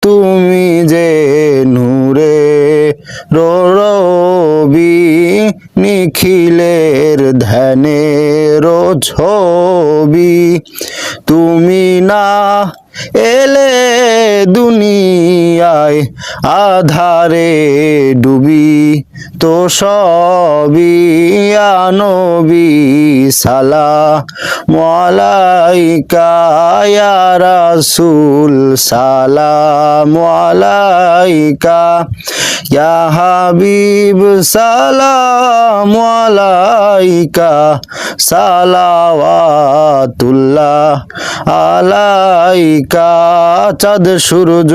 তুমি যে নূরে রবি নিখিলের ধ্যানের ছবি তুমি না এলে দুনিয়ায় আধারে ডুবি তো সবই নবী সালাম আলাইকা ইয়া রাসূল সালাম আলাইকা ইয়া হাবিব সালাম আলাইকা সালাওয়াতুল্লাহ আলাইকা চাঁদ সূর্য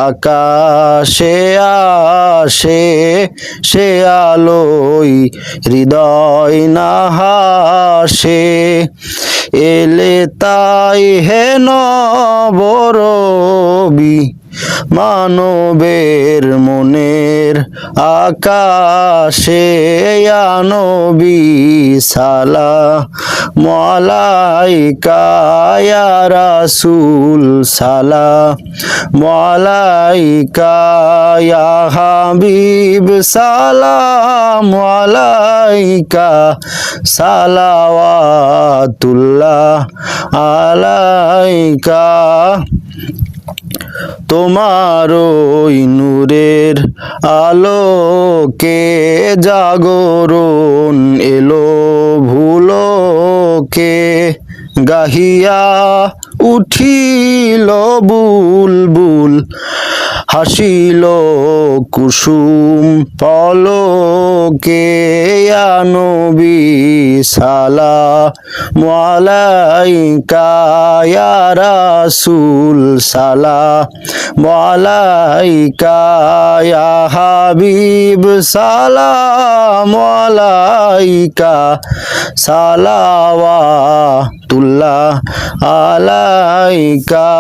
আকাশে আসে সে আলোয় হৃদয় না হাসে এলে তাই হে নবরবি মানবের মনের আকাশে নবী সালাম আলাইকা ইয়া রাসূল সালাম আলাইকা ইয়া হাবিব সালাম আলাইকা সালাওয়াতুল্লাহ আলাইকা তোমার ওই নূরের আলোকে জাগরণ এলো ভুলোকে গাহিয়া উঠিল বুলবুল হাসিল কুসুম পলকে ইয়া নবী সালাম আলাইকা ইয়া রাসূল সালাম আলাইকা ইয়া হাবিব সালাম আলাইকা সালাওয়াতুল্লাহ আলাইকা।